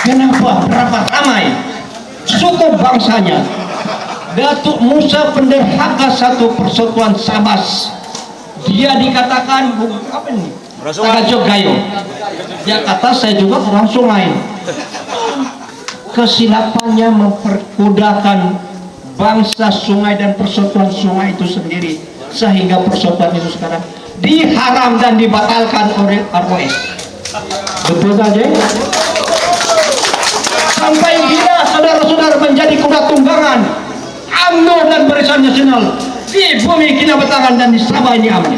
Kenapa? Berapa ramai suku bangsanya. Datuk Musa Penderhaka Satu Persatuan Sabas. Dia dikatakan apa ini? Tagajog Gayo. Dia kata saya juga orang sungai. Kesilapannya memperkudakan bangsa sungai dan persatuan sungai itu sendiri, sehingga persatuan itu sekarang diharam dan dibatalkan oleh ROS. Betul saja. Sampai bila saudara-saudara menjadi kuda tunggangan UMNO dan Barisan Nasional di bumi Kinabatangan dan di Sabah ini aman.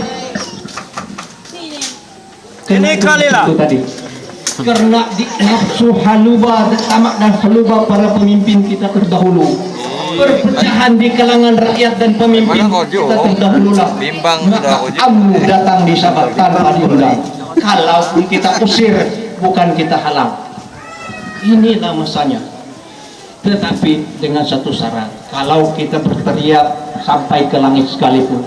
Ini kali lah. Tadi. Karena di nafsu haluba, tamak dan haluba para pemimpin kita terdahulu. Perpecahan di kalangan rakyat dan pemimpin kita terdahulu lah. Maka UMNO datang di Sabah tanpa diundang. Kalaupun kita usir, bukan kita halang. Inilah masanya. Tetapi dengan satu syarat, kalau kita berteriak sampai ke langit sekalipun,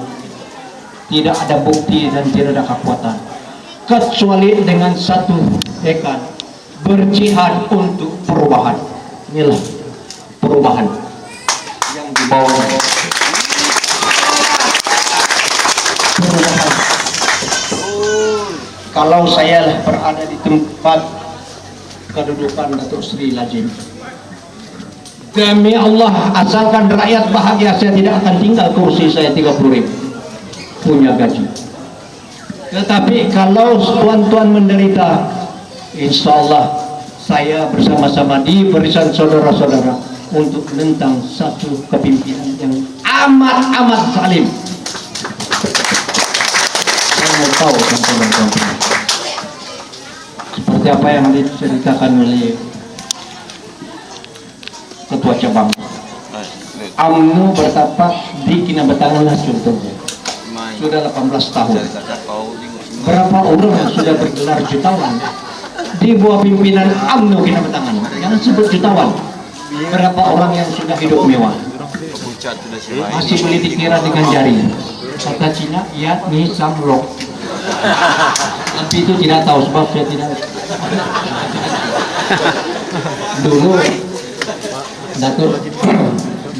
tidak ada bukti dan tidak ada kekuatan, kecuali dengan satu tekad, berjihad untuk perubahan. Inilah perubahan yang dibawa. Perubahan. Kalau saya berada di tempat kedudukan Datuk Sri Lazim, demi Allah, asalkan rakyat bahagia, saya tidak akan tinggal kursi saya 30.000 punya gaji. Tetapi kalau tuan-tuan menderita, insya Allah saya bersama-sama di barisan saudara-saudara untuk menentang satu kepimpinan yang amat zalim. Saya mau tahu teman-teman seperti apa yang diceritakan oleh Ketua Cabang. UMNO bertapak di Kinabatangan lah contohnya. Sudah 18 tahun. Berapa orang yang sudah bergelar jutawan di bawah pimpinan UMNO Kinabatangan? Jangan sebut jutawan. Berapa orang yang sudah hidup mewah? Masih boleh dikira dengan jari. Kata Cina, ya ni samlok. Tapi itu tidak tahu sebab saya tidak. Dulu Datuk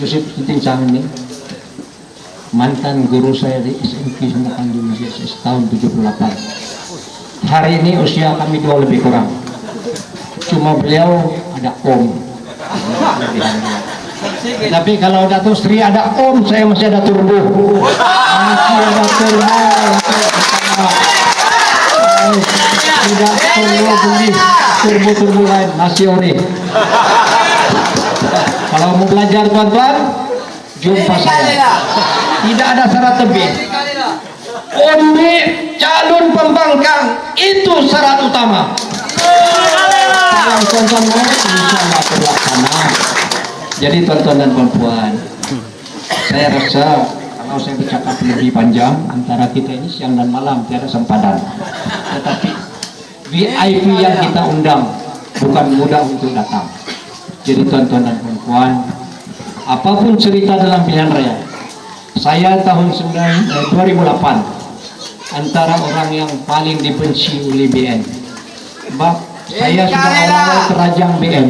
Yusuf Sitincang ini mantan guru saya di SMP Senapan Indonesia tahun 78. Hari ini usia kami dua lebih kurang. Cuma beliau ada om. Tapi kalau Datuk Sri ada om, saya masih ada turbo. Masih ada turbo. Tidak perlu beli turbo lain, masih ori. Kalau mau belajar tuan-tuan, jumpa saya. Tidak ada syarat lebih. Omni calon pembangkang itu syarat utama. Kalau tuan-tuan mau, insyaallah terlaksana. Jadi tuan-tuan dan puan-puan, saya rasa kalau saya bercakap lebih panjang, antara kita ini siang dan malam tiada sempadan. Tetapi VIP yang kita undang bukan mudah untuk datang. Jadi tuan-tuan dan puan-puan, apapun cerita dalam pilihan raya, saya tahun 2008 antara orang yang paling dibenci oleh BN. Sebab saya sudah awal terajang BN.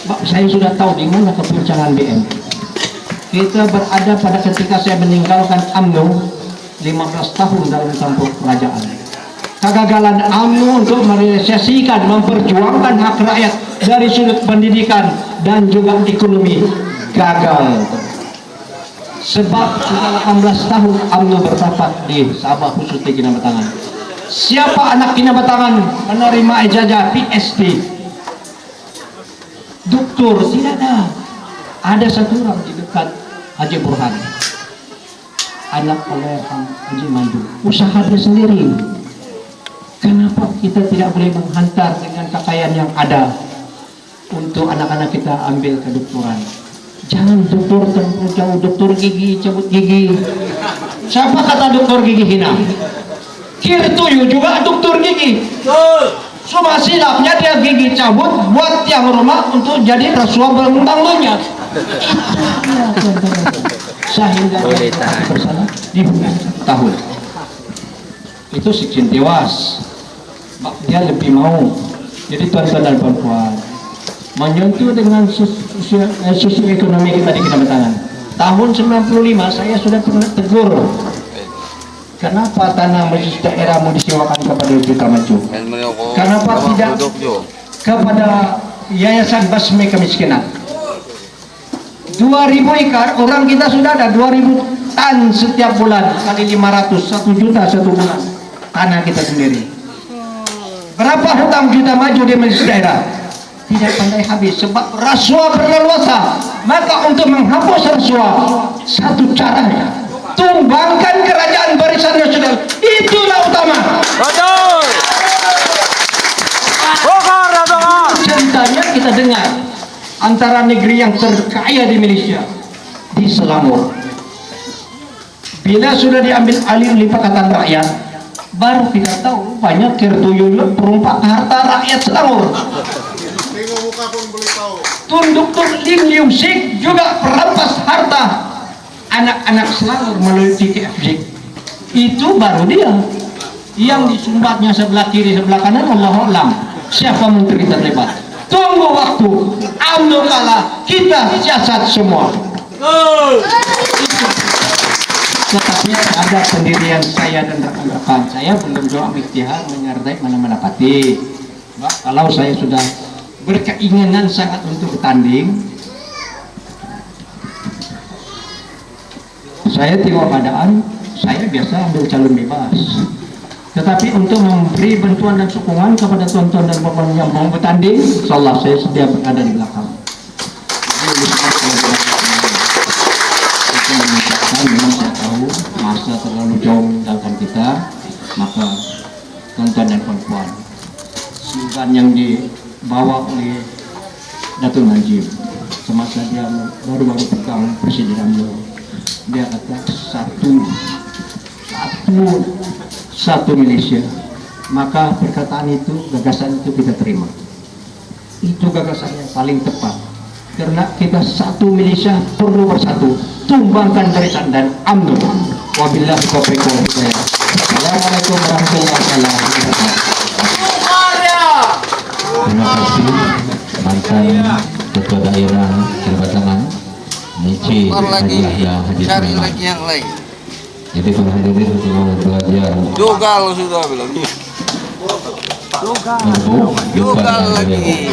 Sebab saya sudah tahu di mana kepuncangan BN. Kita berada pada ketika saya meninggalkan UMNO 15 tahun dalam campur kerajaan. Kegagalan UMNO untuk merealisasikan, memperjuangkan hak rakyat dari sudut pendidikan dan juga ekonomi gagal. Sebab sudah 18 tahun UMNO bertapak di Sabah khususnya Kinabatangan. Siapa anak Kinabatangan menerima ijazah PhD? Doktor tidak ada. Ada satu orang di dekat Haji Burhan, anak oleh Haji Mandu, usaha dia sendiri. Kenapa kita tidak boleh menghantar dengan kekayaan yang ada untuk anak-anak kita ambil kedokteran? Jangan dokter terlalu jauh, dokter gigi cabut gigi. Siapa kata dokter gigi hina? Kirtuyu juga dokter gigi. Cuma silapnya dia gigi cabut buat yang rumah untuk jadi rasuah berembang-nya. Sehingga bersama di tahun itu siksin tewas. Dia lebih mau Jadi tuan-tuan dan puan-puan, menyentuh dengan sosioekonomi kita di Kecamatan. Tahun 95 saya sudah pernah tegur. Kenapa tanah masjid daerah mau disewakan kepada Juta Maju? Kenapa tidak kepada Yayasan Basmi Kemiskinan? 2.000 ekar, orang kita sudah ada 2.000 tan setiap bulan, kali 500, 1 juta satu bulan tanah kita sendiri. Berapa hutang Juta Maju di masjid daerah? Tidak pandai habis sebab rasuah berleluasa. Maka untuk menghapus rasuah, satu caranya tumbangkan kerajaan Barisan Nasional, itulah utama. Betul. Bongkar, bongkar. Ceritanya kita dengar antara negeri yang terkaya di Malaysia, di Selangor. Bila sudah diambil alih oleh Pakatan Rakyat, baru kita tahu banyak kertuyul perumpak harta rakyat Selangor. Tunduk Lim Liu Sik juga perampas harta anak-anak Selangor melalui TKFJ. Itu baru dia yang disumbatnya sebelah kiri sebelah kanan. Allahu a'lam siapa menteri terlibat. Tunggu waktu UMNO kalah, kita siasat semua. Itu. Tetapi ada pendirian saya dan rekan-rekan saya belum doa ikhtiar menyertai mana mendapati. Kalau saya sudah berkeinginan sangat untuk bertanding, saya tengok keadaan, saya biasa ambil calon bebas. Tetapi untuk memberi bantuan dan sokongan kepada tuan-tuan dan puan yang mau bertanding, insyaallah saya sedia berada di belakang. Itu menunjukkan memang saya tahu masa terlalu jauh meninggalkan kita, maka tuan-tuan dan puan-puan, slogan yang dibawa oleh Datuk Najib semasa dia baru-baru pegang Presiden beliau, dia kata satu Malaysia. Maka perkataan itu, gagasan itu kita terima. Itu gagasan yang paling tepat. Karena kita satu Malaysia perlu bersatu. Tumbangkan Barisan dan UMNO. Wabillahi taufiq wal hidayah. Assalamualaikum warahmatullahi wabarakatuh. Terima kasih mantan Ketua Daerah Kecamatan Nici Haji Yahya Haji Sulaiman. Jadi para hadirin semua belajar. Jogal sudah bilang. Jogal lagi.